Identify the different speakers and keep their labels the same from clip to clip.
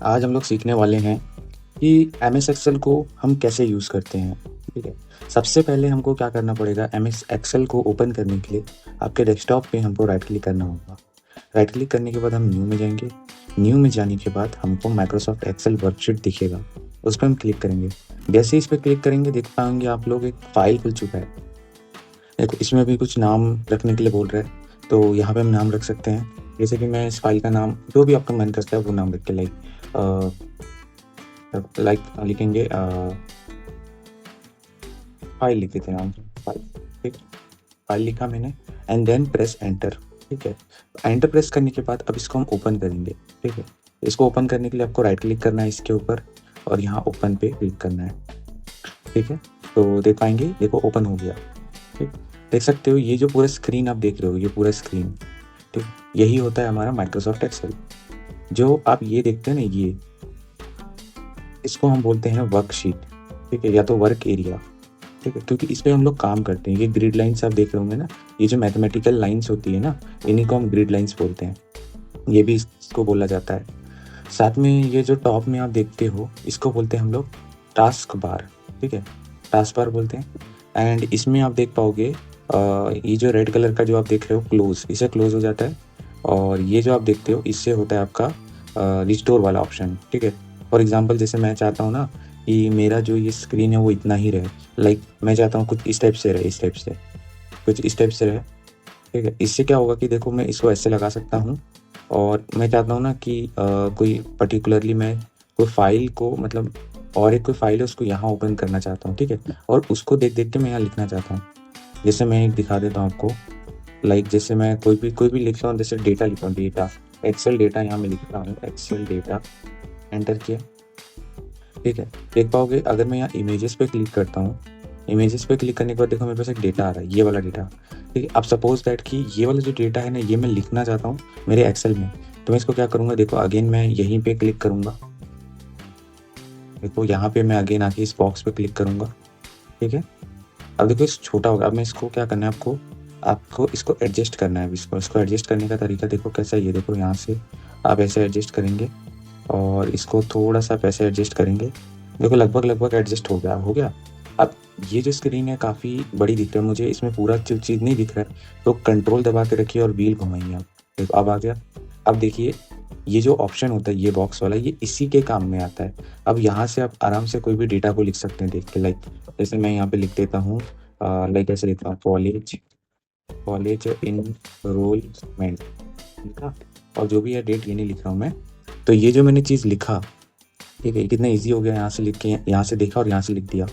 Speaker 1: आज हम लोग सीखने वाले हैं कि एमएस एक्सेल को हम कैसे यूज़ करते हैं। ठीक है। सबसे पहले हमको क्या करना पड़ेगा, एमएस एक्सेल को ओपन करने के लिए आपके डेस्कटॉप पे हमको राइट क्लिक करना होगा। राइट क्लिक करने के बाद हम न्यू में जाएंगे। न्यू में जाने के बाद हमको माइक्रोसॉफ्ट एक्सेल वर्कशीट दिखेगा, उस पर हम क्लिक करेंगे। जैसे ही इस पर क्लिक करेंगे देख पाएंगे आप लोग एक फ़ाइल खुल चुका है। देखो इसमें भी कुछ नाम रखने के लिए बोल रहा है, तो यहाँ पे हम नाम रख सकते हैं। जैसे कि मैं इस फाइल का नाम जो भी आपका मन करता है वो नाम रख के लिखेंगे, फाइल लिख देते हैं नाम फाइल। ठीक, फाइल लिखा मैंने एंड देन प्रेस एंटर। ठीक है। एंटर प्रेस करने के बाद अब इसको हम ओपन करेंगे। ठीक है। इसको ओपन करने के लिए आपको राइट क्लिक करना है इसके ऊपर और यहाँ ओपन पे क्लिक करना है। ठीक है। तो देख पाएंगे, देखो ओपन हो गया। ठीक, देख सकते हो ये जो पूरा स्क्रीन आप देख रहे हो, ये पूरा स्क्रीन, ठीक, यही होता है हमारा माइक्रोसॉफ्ट एक्सेल। जो आप ये देखते हैं ना, ये इसको हम बोलते हैं वर्कशीट। ठीक है, या तो वर्क एरिया। ठीक है, क्योंकि इस पे हम लोग काम करते हैं। ये ग्रिड लाइन्स आप देख रहे होंगे ना, ये जो मैथमेटिकल लाइन्स होती है ना, इन्हीं को हम ग्रिड लाइन्स बोलते हैं। ये भी इसको बोला जाता है। साथ में ये जो टॉप में आप देखते हो, इसको बोलते हैं हम लोग टास्क बार। ठीक है, टास्क बार बोलते हैं। एंड इसमें आप देख पाओगे ये जो रेड कलर का जो आप देख रहे हो क्लोज, इसे क्लोज हो जाता है। और ये जो आप देखते हो इससे होता है आपका रिस्टोर वाला ऑप्शन। ठीक है। फॉर एग्जांपल जैसे मैं चाहता हूँ ना कि मेरा जो ये स्क्रीन है वो इतना ही रहे, मैं चाहता हूँ कुछ इस टाइप से रहे, इस टाइप से, कुछ इस टाइप से रहे। ठीक है। इससे क्या होगा कि देखो मैं इसको ऐसे लगा सकता हूँ और मैं चाहता हूँ ना कि कोई पर्टिकुलरली मैं कोई फाइल को, मतलब और एक कोई फाइल है उसको यहाँ ओपन करना चाहता हूँ। ठीक है। और उसको देख देख के मैं यहाँ लिखना चाहता हूँ। जैसे मैं एक दिखा देता हूँ आपको, जैसे मैं कोई भी लिख रहा हूँ, जैसे डेटा लिख रहा हूँ, डेटा एक्सेल डेटा, यहाँ मैं लिख रहा हूँ एक्सेल डेटा, एंटर किया। ठीक है। देख पाओगे अगर मैं यहाँ इमेजेस पे क्लिक करता हूँ, इमेजेस पे क्लिक करने के बाद देखो मेरे पास एक डेटा आ रहा है, ये वाला डेटा। ठीक है। अब सपोज दैट कि ये वाला जो डेटा है ना, ये मैं लिखना चाहता हूँ मेरे एक्सेल में, तो मैं इसको क्या करूँगा, देखो अगेन मैं यहीं पे क्लिक करूँगा। देखो यहाँ पे मैं अगेन आके इस बॉक्स पे क्लिक करूँगा। ठीक है। अब देखो इस छोटा होगा। अब मैं इसको क्या करना है, आपको आपको इसको एडजस्ट करना है। इसको एडजस्ट करने का तरीका देखो कैसा है। ये देखो यहाँ से आप ऐसे एडजस्ट करेंगे और इसको थोड़ा सा पैसे एडजस्ट करेंगे। देखो लगभग एडजस्ट हो गया, हो गया। अब ये जो स्क्रीन है काफ़ी बड़ी दिख रहा है मुझे, इसमें पूरा चीज़ नहीं दिख रहा है, तो कंट्रोल दबा के रखिए और व्हील घुमाइए आप। देखो अब आ गया। अब देखिए ये जो ऑप्शन होता है, ये बॉक्स वाला, ये इसी के काम में आता है। अब यहाँ से आप आराम से कोई भी डेटा को लिख सकते हैं देख के। जैसे मैं यहाँ पे लिख देता हूँ, ऐसे लिखता हूँ कॉलेज इनरोलमेंट, लिखा। और जो भी है डेट ये नहीं लिख रहा हूँ मैं। तो ये जो मैंने चीज़ लिखा, ठीक है, कितना इजी हो गया, यहाँ से लिख के यहाँ से देखा और यहाँ से लिख दिया।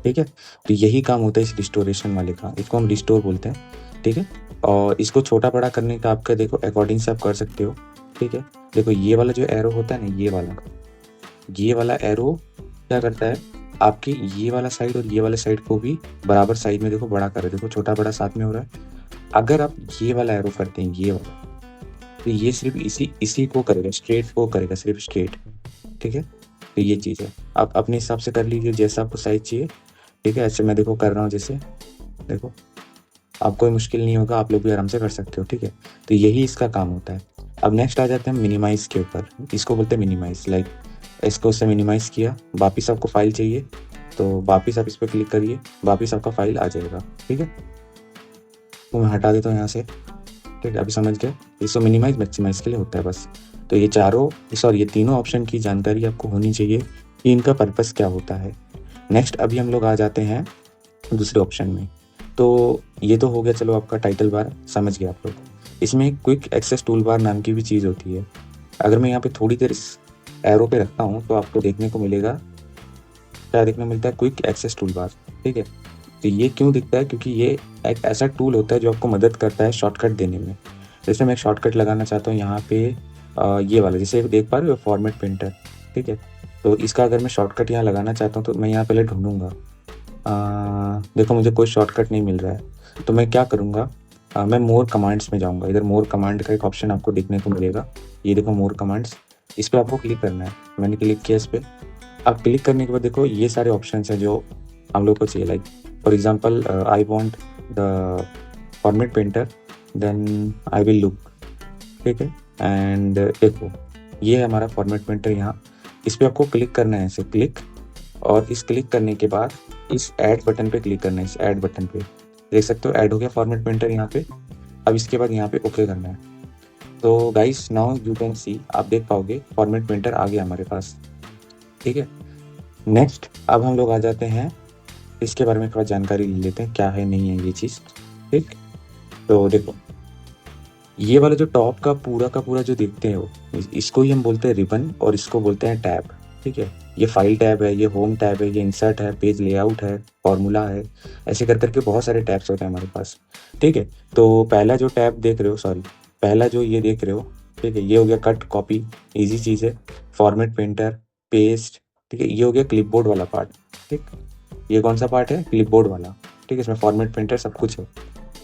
Speaker 1: ठीक है। तो यही काम होता है इस रिस्टोरेशन वाले का, इसको हम रिस्टोर बोलते हैं। ठीक है। और इसको छोटा बड़ा करने का आपका देखो अकॉर्डिंग से आप कर सकते हो। ठीक है। देखो ये वाला जो एरो होता है ना, ये वाला एरो क्या करता है, आपकी ये वाला साइड और ये वाला साइड को भी बराबर साइड में देखो बड़ा कर रहे, देखो छोटा बड़ा साथ में हो रहा है। अगर आप ये वाला एरो करते हैं, ये वाला, तो ये सिर्फ इसी को करेगा, स्ट्रेट को करेगा, सिर्फ स्ट्रेट। ठीक है। तो ये चीज़ है, आप अपने हिसाब से कर लीजिए जैसा आपको साइज चाहिए। ठीक है। ऐसे मैं देखो कर रहा हूँ, जैसे देखो आपको कोई मुश्किल नहीं होगा, आप लोग भी आराम से कर सकते हो। ठीक है। तो यही इसका काम होता है। अब नेक्स्ट आ जाते हैं मिनिमाइज़ के ऊपर। इसको बोलते हैं मिनिमाइज़। इसको उससे मिनिमाइज़ किया, वापिस आपको फाइल चाहिए तो वापिस आप इस पर क्लिक करिए, वापिस आपका फाइल आ जाएगा। ठीक है। तो मैं हटा देता हूँ यहाँ से। ठीक है, अभी समझ गए, इसको मिनिमाइज मैक्सिमाइज के लिए होता है बस। तो ये तीनों ऑप्शन की जानकारी आपको होनी चाहिए कि इनका पर्पस क्या होता है। नेक्स्ट अभी हम लोग आ जाते हैं दूसरे ऑप्शन में। तो ये तो हो गया, चलो आपका टाइटल बार समझ गया आप लोग। इसमें क्विक एक्सेस टूल बार नाम की भी चीज़ होती है। अगर मैं यहाँ पे थोड़ी देर इस एरो पे रखता हूँ तो आपको देखने को मिलेगा, क्या देखने मिलता है, क्विक एक्सेस टूल बार। ठीक है। तो ये क्यों दिखता है, क्योंकि ये एक ऐसा टूल होता है जो आपको मदद करता है शॉर्टकट देने में। जैसे मैं एक शॉर्टकट लगाना चाहता हूँ यहाँ पे, ये वाला, जैसे देख पा रहे हो फॉर्मेट प्रिंटर। ठीक है। तो इसका अगर मैं शॉर्टकट यहाँ लगाना चाहता हूँ तो मैं यहाँ पहले ढूंढूंगा। देखो मुझे कोई शॉर्टकट नहीं मिल रहा है, तो मैं क्या करूँगा, मैं मोर कमांड्स में जाऊँगा। इधर मोर कमांड का एक ऑप्शन आपको देखने को मिलेगा, ये देखो मोर कमांड्स, इस पर आपको क्लिक करना है। मैंने क्लिक किया इस पर। अब क्लिक करने के बाद देखो ये सारे ऑप्शन हैं जो हम लोग को चाहिए। For example I want the format printer, then I will look. ठीक है। एंड देखो ये है हमारा फॉर्मेट प्रिंटर यहाँ। इस पे आपको क्लिक करना है, ऐसे क्लिक, और इस क्लिक करने के बाद इस ऐड बटन पे क्लिक करना है, इस ऐड बटन पे। देख सकते हो ऐड हो गया फॉर्मेट पेंटर यहाँ पे। अब इसके बाद यहाँ पे ओके करना है। तो guys now you can see, आप देख पाओगे फॉर्मेट पेंटर आ गया हमारे पास, ठीक है। नेक्स्ट अब हम लोग आ जाते हैं, इसके बारे में थोड़ा जानकारी ले लेते हैं क्या है नहीं है ये चीज़, ठीक। तो देखो ये वाला जो टॉप का पूरा जो देखते हो, इसको ही हम बोलते हैं रिबन, और इसको बोलते हैं टैब, ठीक है। ये फाइल टैब है, ये होम टैब है, ये इंसर्ट है, पेज लेआउट है, फॉर्मूला है, ऐसे कर करके बहुत सारे टैब्स होते हैं हमारे पास, ठीक है। तो पहला जो टैब देख रहे हो, सॉरी पहला जो ये देख रहे हो, ठीक है, ये हो गया कट कॉपी, ईजी चीज़ है। फॉर्मेट पेंटर, पेस्ट, ठीक है, ये हो गया क्लिपबोर्ड वाला पार्ट, ठीक। ये कौन सा पार्ट है? क्लिपबोर्ड वाला, ठीक है। इसमें फॉर्मेट पेंटर सब कुछ है।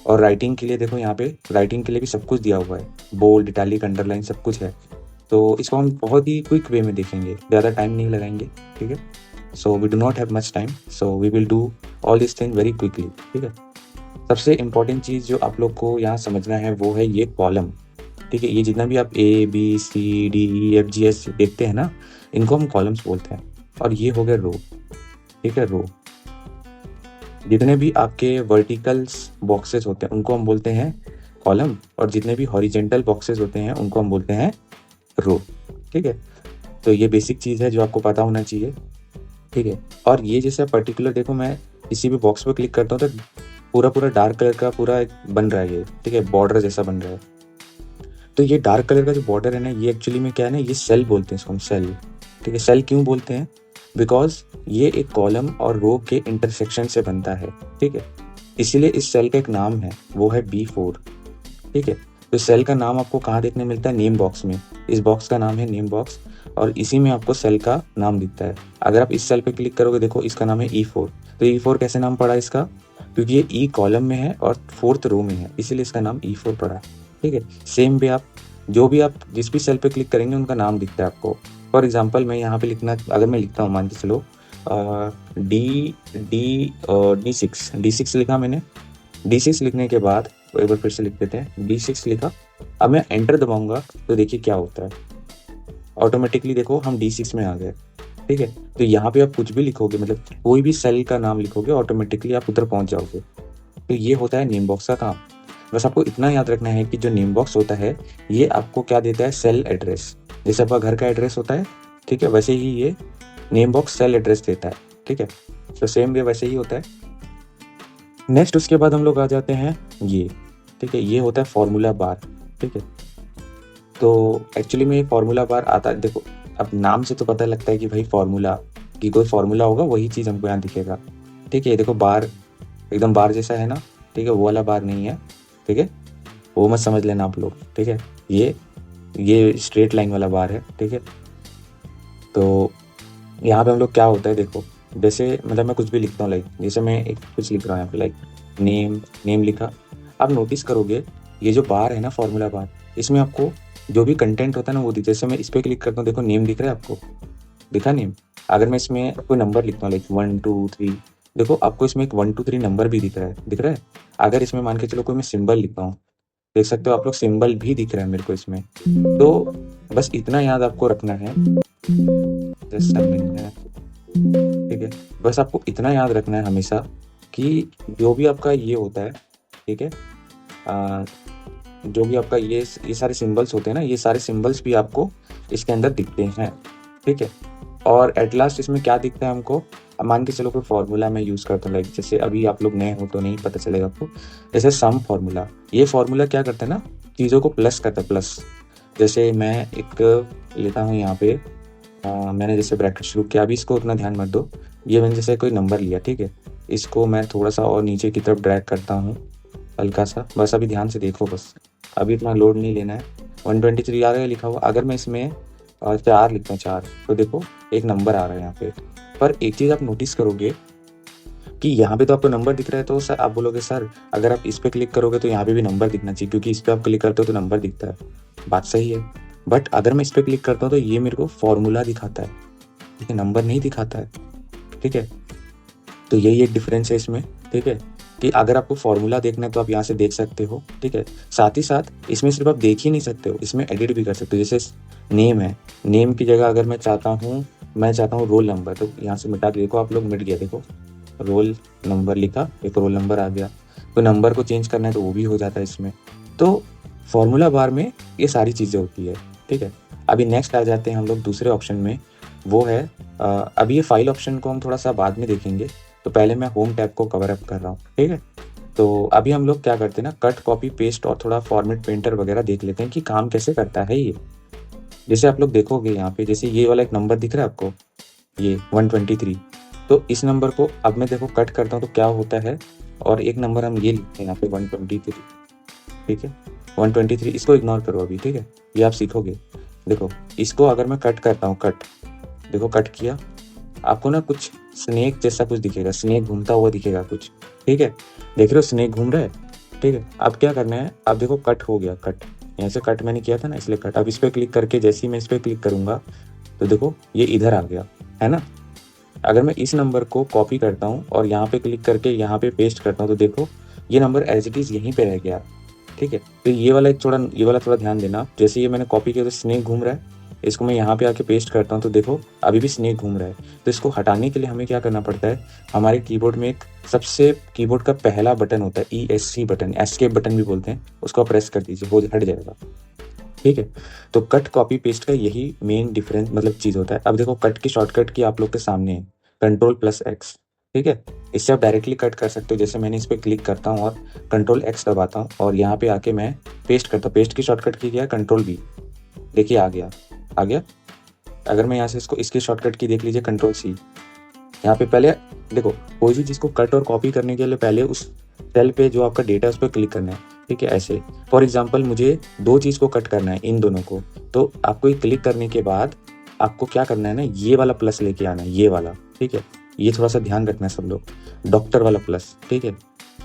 Speaker 1: और राइटिंग के लिए देखो यहाँ पे राइटिंग के लिए भी सब कुछ दिया हुआ है, बोल्ड, इटैलिक, अंडरलाइन सब कुछ है। तो इसको हम बहुत ही क्विक वे में देखेंगे, ज़्यादा टाइम नहीं लगाएंगे, ठीक है। So we do not have much time, so we will do all this thing very quickly, ठीक है। सबसे इम्पॉर्टेंट चीज़ जो आप लोग को यहाँ समझना है वो है ये कॉलम, ठीक है। ये जितना भी आप ABCDEFGH देखते हैं ना, इनको हम कॉलम्स बोलते हैं। और ये हो गया रो, ठीक है, रो। जितने भी आपके वर्टिकल्स बॉक्सेस होते हैं उनको हम बोलते हैं कॉलम, और जितने भी हॉरिजेंटल बॉक्सेस होते हैं उनको हम बोलते हैं रो, ठीक है। तो ये बेसिक चीज़ है जो आपको पता होना चाहिए, ठीक है। और ये जैसे पर्टिकुलर देखो, मैं किसी भी बॉक्स पर क्लिक करता हूँ तो पूरा डार्क कलर का पूरा एक बन रहा है ये, ठीक है, बॉर्डर जैसा बन रहा है। तो ये डार्क कलर का जो बॉर्डर है ना, ये एक्चुअली में क्या है ना, ये सेल बोलते हैं इसको हम, सेल, ठीक है। सेल क्यों बोलते हैं? बिकॉज ये एक कॉलम और रो के इंटरसेक्शन से बनता है, ठीक है। इसीलिए इस सेल का एक नाम है, वो है B4, ठीक है। तो सेल का नाम आपको कहाँ देखने मिलता है? नेम बॉक्स में। इस बॉक्स का नाम है नेम बॉक्स, और इसी में आपको सेल का नाम दिखता है। अगर आप इस सेल पे क्लिक करोगे, देखो इसका नाम है E4। तो E4 कैसे नाम पड़ा इसका? क्योंकि ये E कॉलम में है और 4th रो में है, इसीलिए इसका नाम E4 पड़ा है, ठीक है। सेम वे आप जिस भी सेल पे क्लिक करेंगे उनका नाम दिखता है आपको। फॉर एग्जाम्पल मैं यहाँ पे अगर मैं लिखता हूँ, मान के चलो D6 लिखा मैंने। D6 लिखने के बाद एक बार फिर से लिख देते हैं, D6 लिखा। अब मैं एंटर दबाऊंगा तो देखिए क्या होता है, ऑटोमेटिकली देखो हम D6 में आ गए, ठीक है। तो यहाँ पे आप कुछ भी लिखोगे, मतलब कोई भी सेल का नाम लिखोगे, ऑटोमेटिकली आप उधर पहुँच जाओगे। तो ये होता है नेम बॉक्स का काम। बस आपको इतना याद रखना है कि जो नेम बॉक्स होता है ये आपको क्या देता है? Cell address. जैसे आपका घर का एड्रेस होता है, ठीक है, वैसे ही ये नेम बॉक्स सेल एड्रेस देता है, ठीक है। तो सेम वे वैसे ही होता है। नेक्स्ट उसके बाद हम लोग आ जाते हैं ये, ठीक है, ये होता है फॉर्मूला बार, ठीक है। तो एक्चुअली में ये फॉर्मूला बार आता है, देखो अब नाम से तो पता लगता है कि भाई फॉर्मूला, कि कोई फॉर्मूला होगा वही चीज़ हमको यहाँ दिखेगा, ठीक है। देखो बार एकदम बार जैसा है ना, ठीक है, वो वाला बार नहीं है, ठीक है, वो मत समझ लेना आप लोग, ठीक है। ये स्ट्रेट लाइन वाला बार है, ठीक है। तो यहाँ पे हम लोग क्या होता है, देखो जैसे मतलब मैं कुछ भी लिखता हूँ, लाइक जैसे मैं एक कुछ लिख रहा हूँ यहाँ पे, लाइक नेम लिखा। आप नोटिस करोगे ये जो बार है ना, फॉर्मूला बार, इसमें आपको जो भी कंटेंट होता है ना वो दिखता है। जैसे मैं इस पर क्लिक करता हूँ, देखो नेम दिख रहा है आपको, दिखा नेम। अगर मैं इसमें कोई नंबर लिखता हूँ, लाइक 1 2 3, देखो आपको इसमें एक 1 2 3 नंबर भी दिख रहा है। अगर इसमें मान के चलो कोई मैं सिंबल लिखता हूँ, देख सकते हो आप लोग, सिंबल भी दिख रहा है मेरे को इसमें। तो बस इतना याद आपको रखना है, ठीक है। बस आपको इतना याद रखना है हमेशा कि जो भी आपका ये होता है, ठीक है, जो भी आपका ये सारे सिंबल्स होते हैं ना, ये सारे सिंबल्स भी आपको इसके अंदर दिखते हैं, ठीक है। और एट लास्ट इसमें क्या दिखता है हमको? अब मान के चलो कोई फॉर्मूला मैं यूज़ करता हूँ, लाइक जैसे अभी आप लोग नए हो तो नहीं पता चलेगा आपको, जैसे सम फॉर्मूला। ये फॉर्मूला क्या करता है ना, चीज़ों को प्लस करता है, प्लस। जैसे मैं एक लेता हूँ यहाँ पे, मैंने जैसे ब्रैकेट शुरू किया, अभी इसको उतना ध्यान मत दो। ये मैंने जैसे कोई नंबर लिया, ठीक है, इसको मैं थोड़ा सा और नीचे की तरफ ड्रैग करता हूँ हल्का सा, बस अभी ध्यान से देखो, बस अभी इतना लोड नहीं लेना है। 123 आ रहा है लिखा हुआ। अगर मैं इसमें 4 लिखता हूँ, 4, तो देखो एक नंबर आ रहा है यहाँ पे। पर एक चीज़ आप नोटिस करोगे कि यहाँ पे तो आपको नंबर दिख रहा है, तो सर आप बोलोगे सर अगर आप इस पर क्लिक करोगे तो यहाँ पे भी नंबर दिखना चाहिए, क्योंकि इस पर आप क्लिक करते हो तो नंबर दिखता है। बात सही है, बट अगर मैं इस पर क्लिक करता हूँ तो ये मेरे को फॉर्मूला दिखाता है, ठीक है, नंबर नहीं दिखाता है, ठीक है। तो यही एक डिफरेंस है इसमें, ठीक है, कि अगर आपको फॉर्मूला देखना है तो आप यहाँ से देख सकते हो, ठीक है। साथ ही साथ इसमें सिर्फ आप देख ही नहीं सकते हो, इसमें एडिट भी कर सकते हो। जैसे नेम है, नेम की जगह अगर मैं चाहता हूँ मैं चाहता हूँ रोल नंबर, तो यहाँ से मिटा के देखो आप लोग, मिट गया, देखो रोल नंबर लिखा, एक रोल नंबर आ गया। तो नंबर को चेंज करना है तो वो भी हो जाता है इसमें। तो फॉर्मूला बार में ये सारी चीज़ें होती है, ठीक है। अभी नेक्स्ट आ जाते हैं हम लोग दूसरे ऑप्शन में, वो है अभी ये फाइल ऑप्शन को हम थोड़ा सा बाद में देखेंगे, तो पहले मैं होम टैब को कवर अप कर रहा हूँ, ठीक है। तो अभी हम लोग क्या करते हैं ना, कट कॉपी पेस्ट और थोड़ा फॉर्मेट पेंटर वगैरह देख लेते हैं कि काम कैसे करता है ये। जैसे आप लोग देखोगे यहाँ पे, जैसे ये वाला एक नंबर दिख रहा है आपको, ये 123, तो इस नंबर को अब मैं देखो कट करता हूँ तो क्या होता है, और एक नंबर हम ये लिखते हैं यहाँ पे 123, ठीक है। 123 इसको इग्नोर करो अभी, ठीक है, ये आप सीखोगे। देखो इसको अगर मैं कट करता हूँ, कट, देखो कट किया, आपको ना कुछ स्नेक जैसा कुछ दिखेगा, स्नेक घूमता हुआ दिखेगा कुछ, ठीक है। देख रहे हो स्नेक घूम रहा है, ठीक है। अब क्या करना है, अब देखो कट हो गया, कट यहाँ से कट मैंने किया था ना, इसलिए कट। अब इस पर क्लिक करके जैसे ही मैं इस पर क्लिक करूंगा तो देखो ये इधर आ गया, है ना। अगर मैं इस नंबर को कॉपी करता हूँ और यहाँ पे क्लिक करके यहाँ पे पेस्ट करता हूँ तो देखो ये नंबर एज इट इज़ यहीं पे रह गया, ठीक है। तो ये वाला थोड़ा ध्यान देना, जैसे ये मैंने कॉपी किया तो स्नेक घूम रहा है, इसको मैं यहाँ पे आके पेस्ट करता हूँ तो देखो अभी भी स्नेक घूम रहा है। तो इसको हटाने के लिए हमें क्या करना पड़ता है, हमारे कीबोर्ड में एक सबसे कीबोर्ड का पहला बटन होता है ESC बटन, एस्केप बटन भी बोलते हैं, उसको प्रेस कर दीजिए, वो हट जाएगा, ठीक है। तो कट कॉपी पेस्ट का यही मेन डिफरेंस मतलब चीज़ होता है। अब देखो कट की शॉर्टकट की आप लोग के सामने है, Ctrl+X, ठीक है। इससे आप डायरेक्टली कट कर सकते हो, जैसे मैंने इस पर क्लिक करता हूँ और Ctrl+X दबाता हूँ और यहाँ पे आके मैं पेस्ट करता हूँ। पेस्ट की शॉर्टकट की क्या है, Ctrl+V, देखिए आ गया, आ गया। अगर मैं यहाँ से इसको, इसकी शॉर्टकट की देख लीजिए, Ctrl+C। यहाँ पे पहले देखो कोई भी चीज़ को कट और कॉपी करने के लिए पहले उस सेल पे जो आपका डेटा है उस पर क्लिक करना है, ठीक है। ऐसे फॉर एग्जांपल मुझे दो चीज़ को कट करना है, इन दोनों को, तो आपको ये क्लिक करने के बाद आपको क्या करना है ना, ये वाला प्लस लेके आना है, ये वाला, ठीक है। ये थोड़ा सा ध्यान रखना है सब लोग, डॉक्टर वाला प्लस, ठीक है।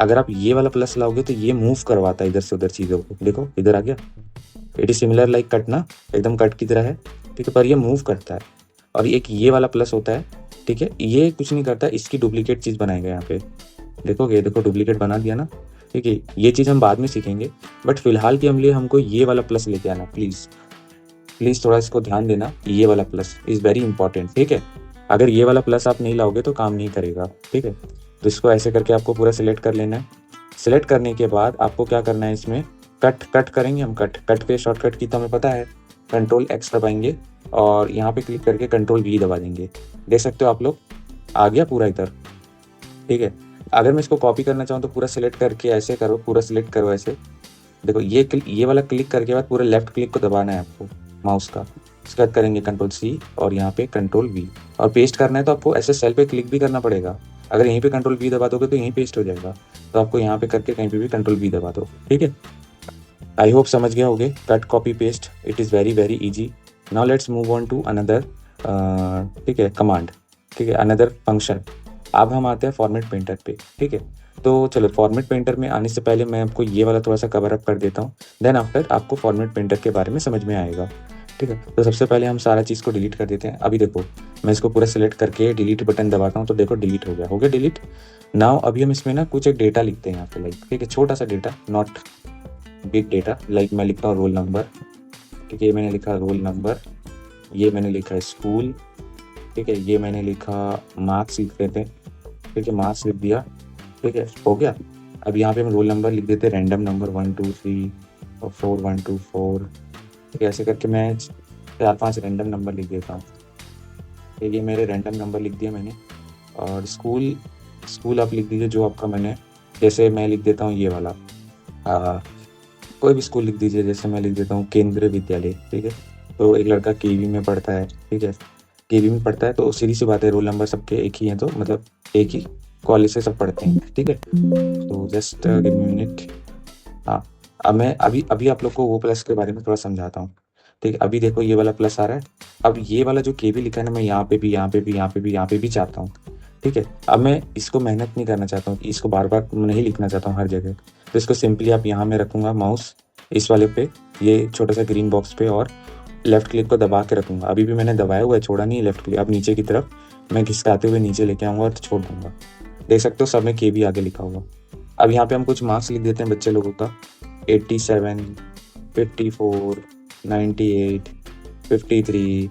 Speaker 1: अगर आप ये वाला प्लस लाओगे तो ये मूव करवाता है इधर से उधर चीज़ों को, देखो इधर आ गया। It is similar like cut ना, एकदम कट की तरह है, ठीक है, पर ये मूव करता है। और एक ये वाला प्लस होता है, ठीक है, ये कुछ नहीं करता, इसकी डुप्लीकेट चीज़ बनाएगा यहाँ पे, देखोगे, देखो डुप्लीकेट बना दिया ना, ठीक है। ये चीज़ हम बाद में सीखेंगे, बट फिलहाल के लिए हमको ये वाला प्लस लेके आना, प्लीज़ प्लीज़ थोड़ा इसको ध्यान देना, ये वाला प्लस इज़ वेरी इंपॉर्टेंट, ठीक है। अगर ये वाला प्लस आप नहीं लाओगे तो काम नहीं करेगा, ठीक है। तो इसको ऐसे करके आपको पूरा सिलेक्ट कर लेना है। सिलेक्ट करने के बाद आपको क्या करना है, इसमें कट करेंगे हम, कट पे शॉर्टकट की तो हमें पता है, Ctrl+X दबाएंगे और यहाँ पे क्लिक करके Ctrl+V दबा देंगे। देख सकते हो आप लोग, आ गया पूरा इधर, ठीक है। अगर मैं इसको कॉपी करना चाहूँ तो पूरा सिलेक्ट करके ऐसे करो, पूरा सिलेक्ट करो ऐसे, देखो ये वाला क्लिक करके बाद पूरा लेफ्ट क्लिक को दबाना है आपको माउस का। इसके बाद करेंगे Ctrl+C और यहाँ पे Ctrl+V, और पेस्ट करना है तो आपको ऐसे सेल पे क्लिक भी करना पड़ेगा। अगर यहीं पे Ctrl+V दबा दोगे तो यहीं पेस्ट हो जाएगा, तो आपको यहाँ पे करके कहीं पे भी Ctrl+V दबा दो, ठीक है। आई होप समझ गए होगे, cut copy paste, it is very very easy. Now let's move on to another, ठीक है, कमांड, ठीक है, अनदर फंक्शन। अब हम आते हैं फॉर्मेट पेंटर पे, ठीक है। तो चलो फॉर्मेट पेंटर में आने से पहले मैं आपको ये वाला थोड़ा सा कवर अप कर देता हूँ, देन आफ्टर आपको फॉर्मेट पेंटर के बारे में समझ में आएगा, ठीक है। तो सबसे पहले हम सारा चीज़ को डिलीट कर देते हैं। अभी देखो मैं इसको पूरा सेलेक्ट करके डिलीट बटन दबाता हूँ तो देखो डिलीट हो गया डिलीट। नाउ अभी हम इसमें ना कुछ एक डेटा लिखते हैं यहाँ पे, लाइक, ठीक है, छोटा सा data, not big data. Like मैं लिखता हूँ रोल नंबर, ठीक है, ये मैंने लिखा रोल नंबर, ये मैंने लिखा स्कूल, ठीक है, ये मैंने लिखा मार्क्स लिख देते हैं, ठीक है, मार्क्स लिख दिया, ठीक है, हो गया। अब यहाँ पे हम रोल नंबर लिख देते हैं, रैंडम नंबर 1 2 3 और 4 1 2 4, ठीक है। ऐसे करके मैं 4-5 रैंडम नंबर लिख देता हूँ, ठीक है, मेरे रैंडम नंबर लिख दिया मैंने। और स्कूल आप लिख दीजिए जो आपका, मैंने जैसे मैं लिख देता हूँ ये वाला, कोई भी स्कूल लिख दीजिए, जैसे मैं लिख देता हूँ केंद्रीय विद्यालय, ठीक है। तो एक लड़का केवी में पढ़ता है, ठीक है, केवी में पढ़ता है, तो सीधी सी बात है रोल नंबर सबके एक ही हैं, तो मतलब एक ही कॉलेज से सब पढ़ते हैं, ठीक है। तो जस्ट गिव मी मिनट। हाँ, अब मैं अभी आप लोग को वो प्लस के बारे में थोड़ा समझाता हूँ, ठीक है। अभी देखो ये वाला प्लस आ रहा है, अब ये वाला जो केवी लिखा है ना, मैं यहाँ पे भी चाहता हूँ, ठीक है। अब मैं इसको मेहनत नहीं करना चाहता हूँ, इसको बार बार नहीं लिखना चाहता हूँ हर जगह, तो इसको सिंपली आप यहाँ में रखूँगा माउस इस वाले पे, ये छोटा सा ग्रीन बॉक्स पे, और लेफ्ट क्लिक को दबा के रखूँगा। अभी भी मैंने दबाया हुआ है, छोड़ा नहीं लेफ्ट क्लिक। अब नीचे की तरफ मैं घिसकाते हुए नीचे लेके आऊँगा और छोड़ दूँगा, देख सकते हो सब में के भी आगे लिखा होगा। अब यहाँ पे हम कुछ मार्क्स लिख देते हैं बच्चे लोगों का, 87 54 98 53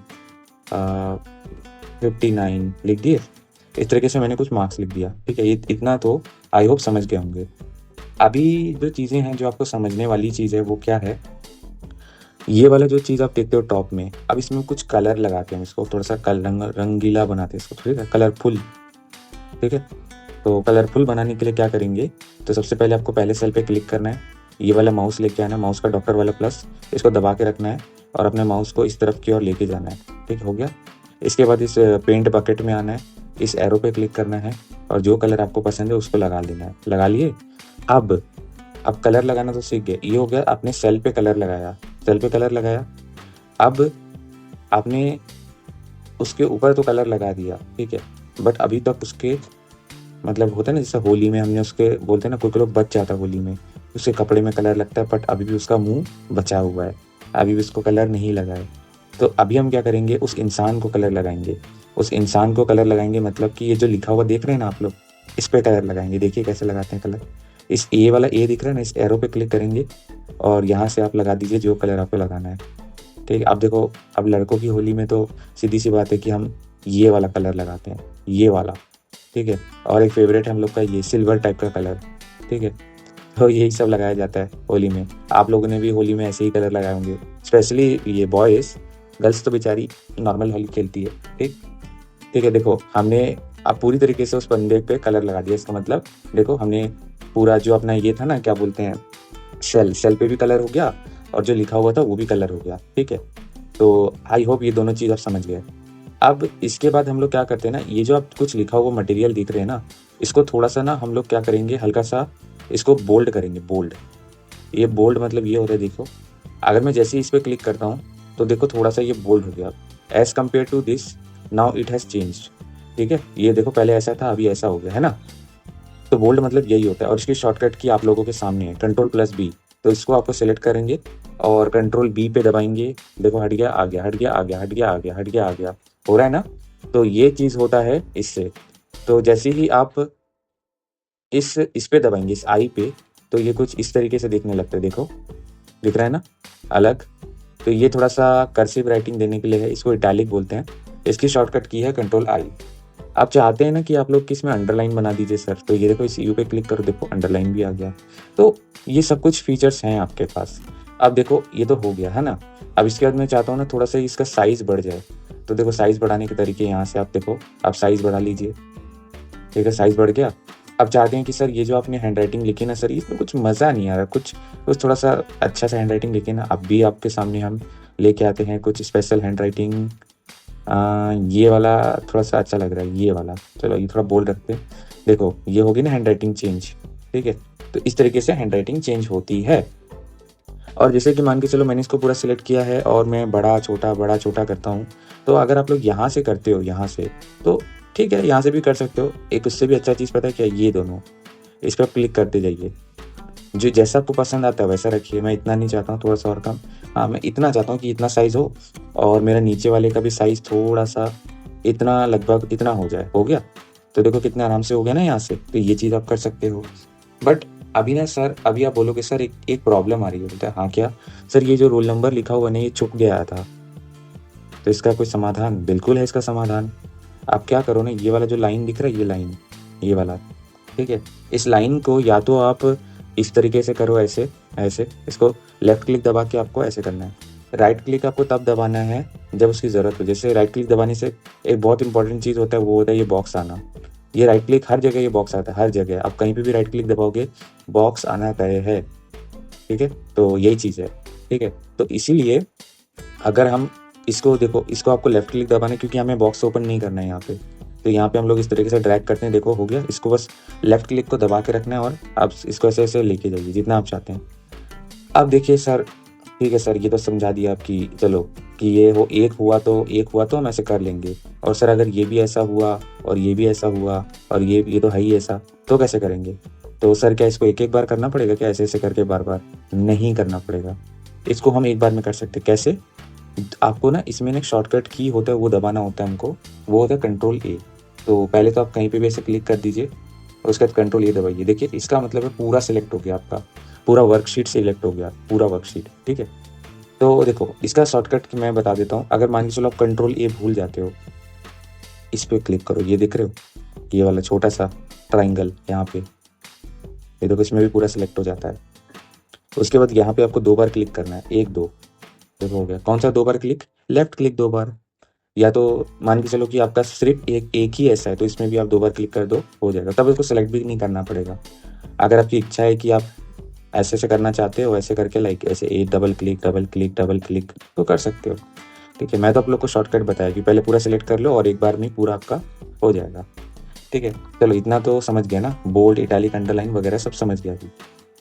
Speaker 1: 59 लिख दिए। इस तरीके से मैंने कुछ मार्क्स लिख दिया, ठीक है। ये इतना तो आई होप समझ गए होंगे। अभी जो चीज़ें हैं जो आपको समझने वाली चीज़ है वो क्या है, ये वाला जो चीज़ आप देखते हो टॉप में, अब इसमें कुछ कलर लगाते हैं, इसको थोड़ा सा रंगीला बनाते हैं इसको, ठीक है, कलरफुल, ठीक है। तो कलरफुल बनाने के लिए क्या करेंगे, तो सबसे पहले आपको पहले सेल पे क्लिक करना है, ये वाला माउस लेके आना है, माउस का डॉक्टर वाला प्लस, इसको दबा के रखना है और अपने माउस को इस तरफ की ओर लेके जाना है, ठीक हो गया। इसके बाद इस पेंट बकेट में आना है, इस एरो पे क्लिक करना है और जो कलर आपको पसंद है उसको लगा लेना है। लगा लिए। अब कलर लगाना तो सीख गए, ये हो गया आपने सेल पे कलर लगाया, सेल पे कलर लगाया। अब आपने उसके ऊपर तो कलर लगा दिया, ठीक है, बट अभी तक उसके मतलब होता है ना, जैसे होली में हमने उसके बोलते हैं ना, कोई लोग बच जाता है होली में, उसके कपड़े में कलर लगता है, बट अभी भी उसका मुंह बचा हुआ है, अभी भी उसको कलर नहीं लगा है। तो अभी हम क्या करेंगे, उस इंसान को कलर लगाएंगे। उस इंसान को कलर लगाएंगे मतलब कि ये जो लिखा हुआ देख रहे हैं ना आप लोग, इस पे कलर लगाएंगे। देखिए कैसे लगाते हैं कलर। इस ए वाला ए दिख रहा है ना, इस एरो पे क्लिक करेंगे और यहाँ से आप लगा दीजिए जो कलर आपको लगाना है, ठीक है। अब देखो, अब लड़कों की होली में तो सीधी सी बात है कि हम ये वाला कलर लगाते हैं, ये वाला, ठीक है। और एक फेवरेट है हम लोग का ये सिल्वर टाइप का कलर, ठीक है। तो यही सब लगाया जाता है होली में। आप लोगों ने भी होली में ऐसे ही कलर लगाए होंगे, स्पेशली ये बॉयज़। गर्ल्स तो बेचारी नॉर्मल होली खेलती है, ठीक है। देखो हमने अब पूरी तरीके से उस बंदे पे कलर लगा दिया। इसका मतलब देखो, हमने पूरा जो अपना ये था ना, क्या बोलते हैं, सेल पे भी कलर हो गया और जो लिखा हुआ था वो भी कलर हो गया, ठीक है। तो आई होप ये दोनों चीज़ आप समझ गए। अब इसके बाद हम लोग क्या करते हैं ना, ये जो आप कुछ लिखा हुआ मटेरियल दिख रहे हैं ना, इसको थोड़ा सा ना हम लोग क्या करेंगे, हल्का सा इसको बोल्ड करेंगे। बोल्ड, ये बोल्ड मतलब ये होता है, देखो अगर मैं जैसे ही इस पर क्लिक करता हूँ तो देखो थोड़ा सा ये बोल्ड हो गया। As compare to this now it has changed, ठीक है। ये देखो पहले ऐसा था, अभी ऐसा हो गया है ना। तो बोल्ड मतलब यही होता है। और इसकी शॉर्टकट की आप लोगों के सामने है, Ctrl+B। तो इसको आपको सेलेक्ट करेंगे और Ctrl+B पे दबाएंगे। देखो हट गया, आ गया, हट गया, आ गया, हट गया, आ गया, हट गया, आ गया, हो रहा है ना। तो ये चीज़ होता है इससे। तो जैसे ही आप इस पे दबाएंगे, इस आई पे, तो ये कुछ इस तरीके से दिखने लगता है। देखो दिख रहा है ना अलग। तो ये थोड़ा सा कर्सिव राइटिंग देने के लिए है, इसको इटैलिक बोलते हैं। इसकी शॉर्टकट की है Ctrl+I। आप चाहते हैं ना कि आप लोग किसमें अंडरलाइन बना दीजिए सर, तो ये देखो इस यू पे क्लिक करो, देखो अंडरलाइन भी आ गया। तो ये सब कुछ फीचर्स हैं आपके पास। अब देखो ये तो हो गया है ना। अब इसके बाद मैं चाहता हूँ ना थोड़ा सा इसका साइज़ बढ़ जाए। तो देखो साइज़ बढ़ाने के तरीके यहाँ से आप देखो, आप साइज़ बढ़ा लीजिए, ठीक है, साइज़ बढ़ गया। अब चाहते हैं कि सर ये जो आपने हैंड राइटिंग लिखी ना सर, इसमें कुछ मज़ा नहीं आ रहा, कुछ थोड़ा सा अच्छा सा हैंड राइटिंग लिखे ना। अब भी आपके सामने हम लेके आते हैं कुछ स्पेशल हैंड राइटिंग। ये वाला थोड़ा सा अच्छा लग रहा है, ये वाला, चलो ये थोड़ा बोल्ड रखते हैं। देखो ये होगी ना हैंड राइटिंग चेंज, ठीक है। तो इस तरीके से हैंड राइटिंग चेंज होती है। और जैसे कि मान के चलो मैंने इसको पूरा सिलेक्ट किया है और मैं बड़ा छोटा करता हूँ। तो अगर आप लोग यहाँ से करते हो, यहाँ से, तो ठीक है, यहाँ से भी कर सकते हो। एक उससे भी अच्छा चीज़ पता है क्या, ये दोनों, इस पर आप क्लिक करते जाइए। जो जैसा आपको पसंद आता है वैसा रखिए। मैं इतना नहीं चाहता हूँ, थोड़ा सा और कम। हाँ, मैं इतना चाहता हूँ कि इतना साइज़ हो और मेरा नीचे वाले का भी साइज़ थोड़ा सा इतना, लगभग इतना हो जाए। हो गया। तो देखो कितने आराम से हो गया ना यहाँ से। तो ये चीज़ आप कर सकते हो। बट अभी ना सर, अभी आप बोलोगे सर एक प्रॉब्लम आ रही है। बोलते हैं हाँ क्या सर, ये जो रोल नंबर लिखा हुआ ना ये छुप गया था, तो इसका कोई समाधान? बिल्कुल है इसका समाधान। आप क्या करो ना, ये वाला जो लाइन दिख रहा है, ये लाइन, ये वाला, ठीक है, इस लाइन को या तो आप इस तरीके से करो, ऐसे ऐसे, इसको लेफ्ट क्लिक दबा के आपको ऐसे करना है। राइट क्लिक आपको तब दबाना है जब उसकी ज़रूरत हो। जैसे राइट क्लिक दबाने से एक बहुत इंपॉर्टेंट चीज़ होता है, वो होता है ये बॉक्स आना। ये राइट क्लिक हर जगह, ये बॉक्स आता है हर जगह। आप कहीं पे भी राइट क्लिक दबाओगे बॉक्स आना तय है, ठीक है। तो यही चीज़ है, ठीक है। तो इसीलिए अगर हम इसको देखो, इसको आपको लेफ्ट क्लिक दबाना है क्योंकि हमें बॉक्स ओपन नहीं करना है यहाँ पे। तो यहाँ पे हम लोग इस तरीके से ड्रैग करते हैं, देखो हो गया। इसको बस लेफ्ट क्लिक को दबा के रखना है और आप इसको ऐसे ऐसे लेके जाइए जितना आप चाहते हैं। अब देखिए सर, ठीक है सर, ये तो समझा दिया आपकी, चलो कि ये हो, एक हुआ तो हम ऐसे कर लेंगे। और सर अगर ये भी ऐसा हुआ और ये भी ऐसा हुआ और ये तो है ही ऐसा, तो कैसे करेंगे? तो सर क्या इसको एक एक बार करना पड़ेगा क्या, ऐसे ऐसे करके बार बार? नहीं करना पड़ेगा, इसको हम एक बार में कर सकते। कैसे? आपको ना इसमें ना एक शॉर्टकट की होता है, वो दबाना होता है हमको, वो होता है Ctrl+A। तो पहले तो आप कहीं पे भी ऐसे क्लिक कर दीजिए और उसके बाद Ctrl+A दबाइए। देखिए इसका मतलब है पूरा सिलेक्ट हो गया, आपका पूरा वर्कशीट सिलेक्ट हो गया, पूरा वर्कशीट, ठीक है। तो देखो इसका शॉर्टकट मैं बता देता हूँ। अगर मान के चलो आप Ctrl+A भूल जाते हो, इस पे क्लिक करो, ये देख रहे हो, ये वाला छोटा सा ट्राइंगल यहाँ पे, ये देखो इसमें भी पूरा सिलेक्ट हो जाता है। उसके बाद यहाँ पे आपको 2 बार क्लिक करना है, 1 2, देखो हो गया। कौन सा 2 बार क्लिक? लेफ्ट क्लिक 2 बार। या तो मान के चलो कि आपका सिर्फ एक ही ऐसा है, तो इसमें भी आप 2 बार क्लिक कर दो, हो जाएगा। तब इसको सेलेक्ट भी नहीं करना पड़ेगा। अगर आपकी इच्छा है कि आप ऐसे से करना चाहते हो, ऐसे करके लाइक ऐसे एक double click double click double click तो कर सकते हो। ठीक है, मैं तो आप लोग को शॉर्टकट बताया कि पहले पूरा सेलेक्ट कर लो और एक बार में पूरा आपका हो जाएगा। ठीक है, चलो इतना तो समझ गया ना, बोल्ड इटैलिक अंडरलाइन वगैरह सब समझ गया अभी।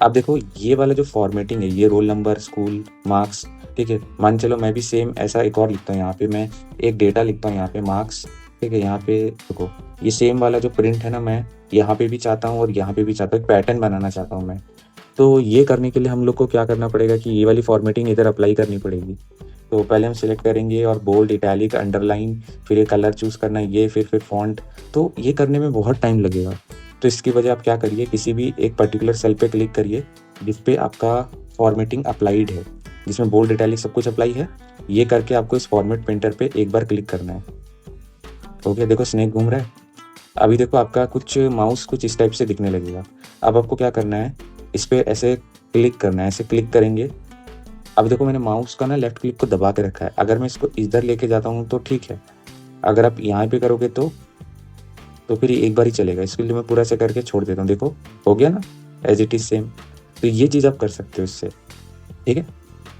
Speaker 1: अब देखो ये वाला जो फॉर्मेटिंग है, ये रोल नंबर, स्कूल, मार्क्स, ठीक है, मान चलो मैं भी सेम ऐसा एक और लिखता हूँ, यहाँ पे मैं एक डेटा लिखता हूँ, यहाँ पे मार्क्स, ठीक है, यहाँ पे देखो ये सेम वाला जो प्रिंट है ना, मैं यहाँ पे भी चाहता हूँ और यहाँ पे भी चाहता हूँ, पैटर्न बनाना चाहता हूँ मैं। तो ये करने के लिए हम लोग को क्या करना पड़ेगा कि ये वाली फॉर्मेटिंग इधर अप्लाई करनी पड़ेगी। तो पहले हम सिलेक्ट करेंगे और बोल्ड, इटैलिक, अंडरलाइन, फिर ये कलर चूज़ करना है, ये फिर फॉन्ट, तो ये करने में बहुत टाइम लगेगा। तो इसकी वजह आप क्या करिए, किसी भी एक पर्टिकुलर सेल पे क्लिक करिए जिस पे आपका फॉर्मेटिंग अप्लाइड है, जिसमें बोल्ड, इटैलिक सब कुछ अप्लाई है। ये करके आपको इस फॉर्मेट पेंटर पे एक बार क्लिक करना है। ओके, देखो स्नेक घूम रहा है। अभी देखो आपका कुछ माउस कुछ इस टाइप से दिखने लगेगा। अब आपको क्या करना है, इस पर ऐसे क्लिक करना है, ऐसे क्लिक करेंगे। अब देखो मैंने माउस का ना लेफ्ट क्लिक को दबा के रखा है, अगर मैं इसको इधर लेके जाता हूँ तो ठीक है, अगर आप यहाँ पे करोगे तो फिर एक बार ही चलेगा। इसके लिए मैं पूरा से करके छोड़ देता हूँ, देखो हो गया ना एज इट इज सेम। तो ये चीज़ आप कर सकते हो इससे। ठीक है,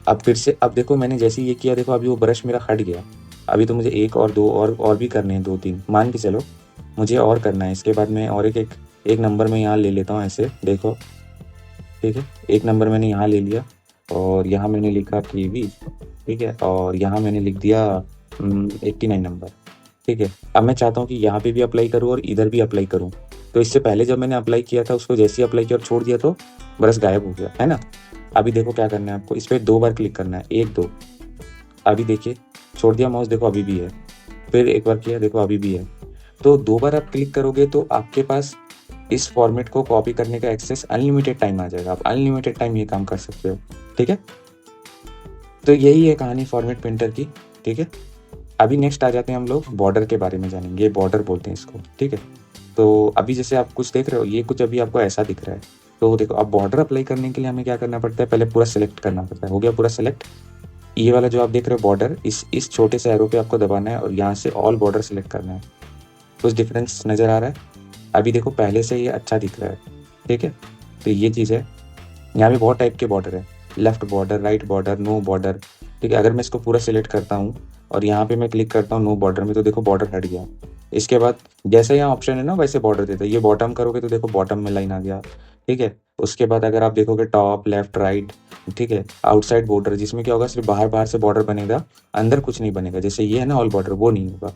Speaker 1: अब फिर से अब देखो मैंने जैसे ये किया, देखो अभी वो ब्रश मेरा हट गया। अभी तो मुझे एक और दो और भी करने हैं, 2 3 मान के चलो मुझे और करना है। इसके बाद मैं और एक नंबर में यहाँ ले लेता हूँ ऐसे, देखो ठीक है, एक नंबर मैंने यहाँ ले लिया और यहाँ मैंने लिखा KV, ठीक है, और यहाँ मैंने लिख दिया 89 नंबर। ठीक है, अब मैं चाहता हूँ कि यहाँ पे भी अप्लाई करूँ और इधर भी अप्लाई करूँ। तो इससे पहले जब मैंने अप्लाई किया था, उसको जैसे ही अप्लाई किया और छोड़ दिया तो ब्रश गायब हो गया, है ना। अभी देखो क्या करना है आपको, इस पर 2 बार क्लिक करना है, 1 2। अभी देखिए छोड़ दिया माउस, देखो अभी भी है। फिर एक बार किया, देखो अभी भी है। तो 2 बार आप क्लिक करोगे तो आपके पास इस फॉर्मेट को कॉपी करने का एक्सेस अनलिमिटेड टाइम आ जाएगा। आप अनलिमिटेड टाइम ये काम कर सकते हो। ठीक है, तो यही है कहानी फॉर्मेट पेंटर की। ठीक है, अभी नेक्स्ट आ जाते हैं हम लोग बॉर्डर के बारे में जानेंगे। बॉर्डर बोलते हैं इसको। ठीक है, तो अभी जैसे आप कुछ देख रहे हो, ये कुछ अभी आपको ऐसा दिख रहा है। तो देखो अब बॉर्डर अप्लाई करने के लिए हमें क्या करना पड़ता है, पहले पूरा सेलेक्ट करना पड़ता है। हो गया पूरा सेलेक्ट। ये वाला जो आप देख रहे हो बॉर्डर, इस छोटे से एरो पे आपको दबाना है और यहाँ से ऑल बॉर्डर सेलेक्ट करना है। कुछ डिफरेंस नज़र आ रहा है? अभी देखो पहले से ये अच्छा दिख रहा है। ठीक है, तो ये चीज़ है। यहाँ पे बहुत टाइप के बॉर्डर है, left border, right border, no border. ठीक है, अगर मैं इसको पूरा सिलेक्ट करता हूँ और यहाँ पे मैं क्लिक करता हूँ नो बॉर्डर में, तो देखो बॉर्डर हट गया। इसके बाद जैसे यहाँ ऑप्शन है ना वैसे बॉर्डर देता है। ये बॉटम करोगे तो देखो बॉटम में लाइन आ गया। ठीक है, उसके बाद अगर आप देखोगे टॉप, लेफ्ट, राइट, ठीक है, आउटसाइड बॉर्डर, जिसमें क्या होगा सिर्फ बाहर बाहर से बॉर्डर बनेगा, अंदर कुछ नहीं बनेगा। जैसे ये है ना ऑल बॉर्डर, वो नहीं होगा।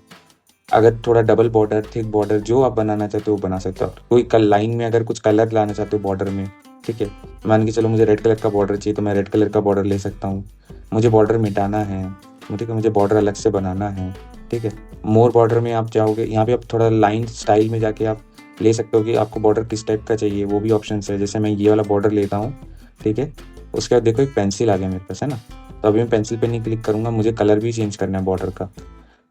Speaker 1: अगर थोड़ा डबल बॉर्डर, थिक बॉर्डर, जो आप बनाना चाहते हो वो बना सकते हो। कोई लाइन में अगर कुछ कलर लाना चाहते हो बॉर्डर में, ठीक है, मान के चलो मुझे रेड कलर का बॉर्डर चाहिए तो मैं रेड कलर का बॉर्डर ले सकता हूँ। मुझे बॉर्डर मिटाना है, ठीक है, मुझे बॉर्डर अलग से बनाना है। ठीक है, मोर बॉर्डर में आप जाओगे, यहाँ पे आप थोड़ा लाइन स्टाइल में जाके आप ले सकते हो कि आपको बॉर्डर किस टाइप का चाहिए, वो भी ऑप्शन है। जैसे मैं ये वाला बॉर्डर लेता हूँ। ठीक है, उसके बाद देखो एक पेंसिल आ गया मेरे पास, है ना। तो अभी मैं पेंसिल पे नहीं क्लिक करूँगा, मुझे कलर भी चेंज करना है बॉर्डर का।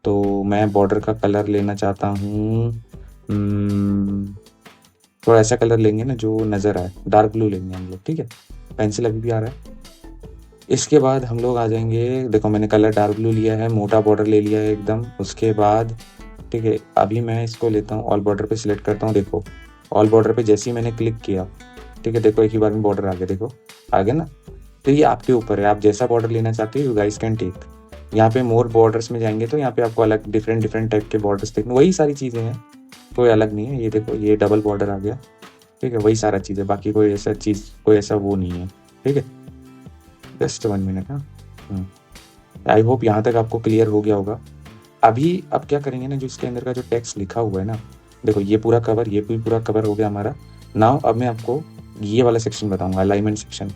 Speaker 1: तो मैं बॉर्डर का कलर लेना चाहता हूँ, थोड़ा ऐसा कलर लेंगे ना जो नज़र आए, डार्क ब्लू लेंगे हम लोग। ठीक है, पेंसिल अभी भी आ रहा है। इसके बाद हम लोग आ जाएंगे, देखो मैंने कलर डार्क ब्लू लिया है, मोटा बॉर्डर ले लिया है एकदम। उसके बाद ठीक है, अभी मैं इसको लेता हूँ, ऑल बॉर्डर पे सिलेक्ट करता हूँ। देखो ऑल बॉर्डर पे जैसे ही मैंने क्लिक किया, ठीक है, देखो एक ही बार में बॉर्डर आ गया, देखो आ गया ना। तो ये आपके ऊपर है, आप जैसा बॉर्डर लेना चाहते हो, यू गाइस कैन टेक। यहाँ पे मोर बॉर्डर्स में जाएंगे तो यहाँ पे आपको अलग डिफरेंट टाइप के बॉर्डर्स देखने, वही सारी चीज़ें हैं, कोई अलग नहीं है। ये देखो ये डबल बॉर्डर आ गया। ठीक है, वही सारा चीज़ है, बाकी कोई ऐसा चीज़, कोई ऐसा वो नहीं है। ठीक है, जस्ट 1 मिनट। हाँ, आई होप यहाँ तक आपको क्लियर हो गया होगा। अभी अब क्या करेंगे ना, जो इसके अंदर का जो टेक्स्ट लिखा हुआ है ना, देखो ये पूरा कवर, ये भी पूरा कवर हो गया हमारा। नाउ अब मैं आपको ये वाला सेक्शन बताऊंगा, अलाइनमेंट सेक्शन।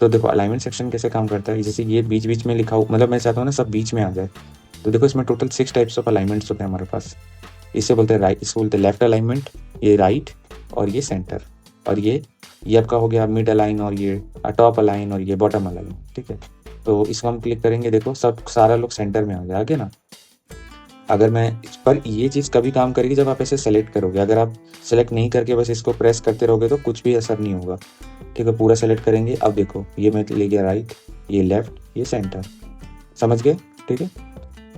Speaker 1: तो देखो अलाइनमेंट सेक्शन कैसे काम करता है, जैसे ये बीच बीच में लिखा हो, मतलब मैं चाहता हूँ ना सब बीच में आ जाए। तो देखो इसमें टोटल 6 टाइप्स ऑफ अलाइनमेंट्स होते हैं हमारे पास। इसे बोलते हैं राइट, इसको बोलते हैं लेफ्ट अलाइनमेंट, ये राइट, और ये सेंटर, और ये आपका हो गया मिड अलाइन, और ये टॉप अलाइन, और ये बॉटम अलाइन। ठीक है, तो इसको हम क्लिक करेंगे, देखो सब सारा लोग सेंटर में आ गया, आगे ना। अगर मैं पर ये चीज़ कभी काम करेगी जब आप ऐसे सेलेक्ट करोगे। अगर आप सेलेक्ट नहीं करके बस इसको प्रेस करते रहोगे तो कुछ भी असर नहीं होगा। ठीक है, पूरा सेलेक्ट करेंगे। अब देखो ये मैं ले गया राइट, ये लेफ्ट, ये सेंटर, समझ गए? ठीक है,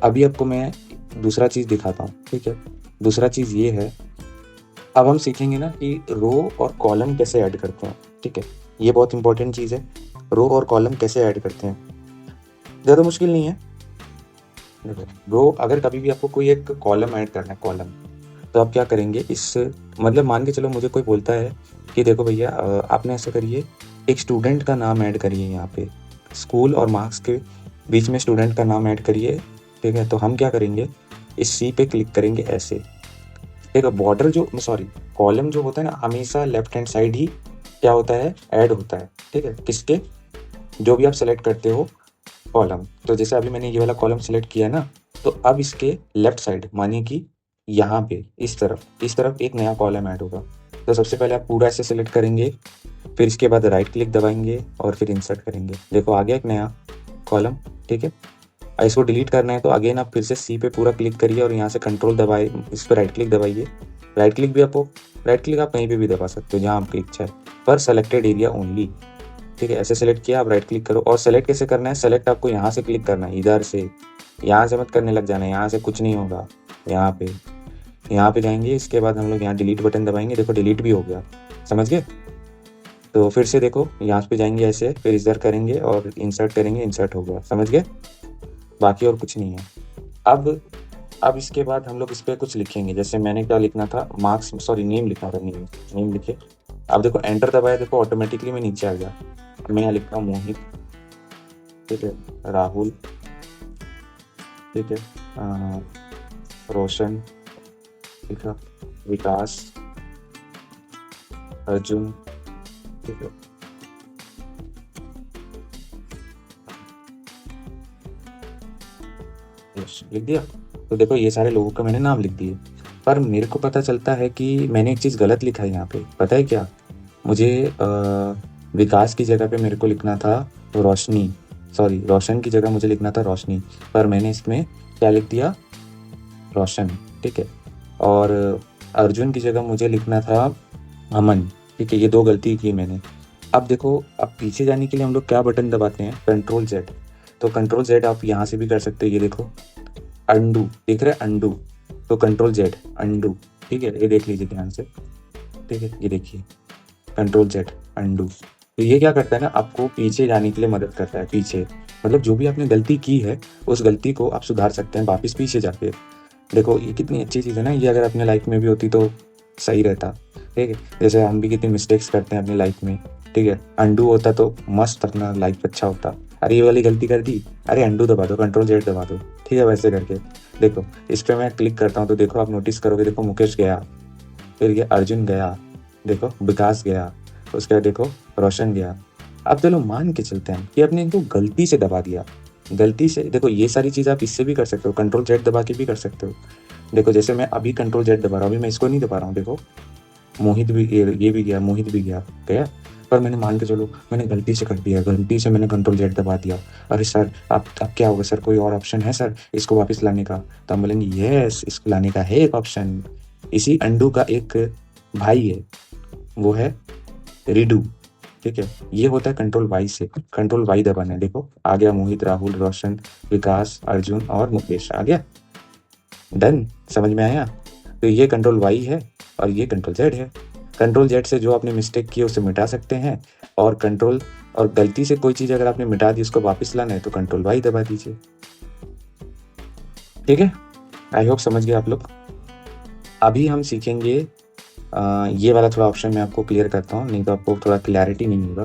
Speaker 1: अभी आपको मैं दूसरा चीज़ दिखाता हूँ। ठीक है, दूसरा चीज़ ये है, अब हम सीखेंगे ना कि रो और कॉलम कैसे ऐड करते हैं। ठीक है, ये बहुत इंपॉर्टेंट चीज़ है, रो और कॉलम कैसे ऐड करते हैं। ज़्यादा मुश्किल नहीं है। देखो रो, अगर कभी भी आपको कोई एक कॉलम ऐड करना है, कॉलम, तो आप क्या करेंगे, इस मतलब मान के चलो मुझे कोई बोलता है कि देखो भैया आपने ऐसा करिए, एक स्टूडेंट का नाम ऐड करिए यहाँ पे, स्कूल और मार्क्स के बीच में स्टूडेंट का नाम ऐड करिए। ठीक है, तो हम क्या करेंगे, इस सी पे क्लिक करेंगे ऐसे। देखो बॉर्डर जो, सॉरी, कॉलम जो होता है ना, हमेशा लेफ्ट हैंड साइड ही क्या होता है, ऐड होता है। ठीक है, किसके, जो भी आप सेलेक्ट करते हो कॉलम। तो जैसे अभी मैंने ये वाला कॉलम सेलेक्ट किया ना, तो अब इसके लेफ्ट साइड मानिए कि यहाँ पे इस तरफ एक नया कॉलम ऐड होगा। तो सबसे पहले आप पूरा ऐसे सेलेक्ट करेंगे, फिर इसके बाद राइट क्लिक दबाएंगे और फिर इंसर्ट करेंगे। देखो आ गया एक नया कॉलम। ठीक है, इसको डिलीट करना है तो अगेन आप फिर से सी पे पूरा क्लिक करिए और यहाँ से कंट्रोल दबाए, इस पर राइट क्लिक दबाइए। राइट क्लिक भी आपको, राइट क्लिक आप कहीं पे भी दबा सकते हो जहाँ आपकी इच्छा है, पर सेलेक्टेड एरिया ओनली। ठीक है, ऐसे सेलेक्ट किया, आप राइट क्लिक करो। और सेलेक्ट कैसे करना है, सेलेक्ट आपको यहाँ से क्लिक करना है, इधर से, यहाँ से मत करने लग जाना है, यहाँ से कुछ नहीं होगा। यहाँ पे जाएंगे, इसके बाद हम लोग यहाँ डिलीट बटन दबाएंगे। देखो डिलीट भी हो गया, समझ गए? तो फिर से देखो यहाँ पे जाएंगे ऐसे, फिर इधर करेंगे और इंसर्ट करेंगे, इंसर्ट हो गया, समझ गए? बाकी और कुछ नहीं है। अब इसके बाद हम लोग इस पर कुछ लिखेंगे, जैसे मैंने क्या लिखना था, मार्क्स, सॉरी नेम लिखना था, नेम लिखे। अब देखो एंटर दबाया, देखो ऑटोमेटिकली मैं नीचे आ गया। मैं यहाँ लिखता हूँ मोहित, ठीक है, राहुल, ठीक है, रोशन, ठीक है, विकास, अर्जुन, ठीक है, लिख दिया। तो देखो ये सारे लोगों का मैंने नाम लिख दिए, पर मेरे को पता चलता है कि मैंने एक चीज़ गलत लिखा है यहाँ पे। पता है क्या, मुझे विकास की जगह पे मेरे को लिखना था रोशनी, सॉरी रोशन की जगह मुझे लिखना था रोशनी, पर मैंने इसमें क्या लिख दिया, रोशन। ठीक है, और अर्जुन की जगह मुझे लिखना था अमन। ठीक है, ये दो गलती की मैंने। अब देखो, अब पीछे जाने के लिए हम लोग क्या बटन दबाते हैं, कंट्रोल जेड। तो कंट्रोल जेड आप यहाँ से भी कर सकते हो, ये देखो अंडू, दिख रहा है अंडू, तो कंट्रोल जेड अंडू। ठीक है, ये देख लीजिए ध्यान से। ठीक है, ये देखिए कंट्रोल जेड अंडू। तो ये क्या करता है ना, आपको पीछे जाने के लिए मदद करता है। पीछे मतलब जो भी आपने गलती की है उस गलती को आप सुधार सकते हैं वापस पीछे जाके। देखो ये कितनी अच्छी चीज़ है ना, ये अगर अपने लाइफ में भी होती तो सही रहता। ठीक है, जैसे हम भी कितनी मिस्टेक्स करते हैं अपनी लाइफ में। ठीक है, अंडू होता तो मस्त अपना लाइफ अच्छा होता। अरे ये वाली गलती कर दी, अरे अंडू दबा दो, कंट्रोल जेड दबा दो। ठीक है, वैसे करके देखो इस पर मैं क्लिक करता हूँ तो देखो आप नोटिस करोगे, देखो मुकेश गया, फिर ये अर्जुन गया, देखो विकास गया, उसके बाद देखो रोशन गया। अब चलो मान के चलते हैं कि आपने इनको गलती से दबा दिया, गलती से। देखो ये सारी चीज़ आप इससे भी कर सकते हो, कंट्रोल जेड दबा के भी कर सकते हो। देखो जैसे मैं अभी कंट्रोल जेड दबा रहा हूँ, अभी मैं इसको नहीं दबा रहा हूँ, देखो मोहित भी, ये भी गया, मोहित भी गया, पर मैंने मान के चलो मैंने गलती से कर दिया, गलती से मैंने कंट्रोल जेड दबा दिया। अरे सर अब क्या होगा सर, कोई और ऑप्शन है सर इसको वापस लाने का? तो हम बोलेंगे यस, इसको लाने का है एक ऑप्शन। इसी अंडू का एक भाई है, वो है रीडू। ठीक है, ये होता है कंट्रोल वाई से, कंट्रोल वाई दबाना है। देखो आ गया मोहित, राहुल, रोशन, विकास, अर्जुन और मुकेश आ गया। डन, समझ में आया? तो ये कंट्रोल वाई है और ये कंट्रोल जेड है। कंट्रोल जेड से जो आपने मिस्टेक की उसे मिटा सकते हैं, और कंट्रोल और गलती से कोई चीज़ अगर आपने मिटा दी उसको वापस लाना है तो कंट्रोल वाई दबा दीजिए। ठीक है, आई होप समझ गए आप लोग। अभी हम सीखेंगे ये वाला थोड़ा ऑप्शन मैं आपको क्लियर करता हूँ, नहीं तो आपको थोड़ा क्लैरिटी नहीं होगा।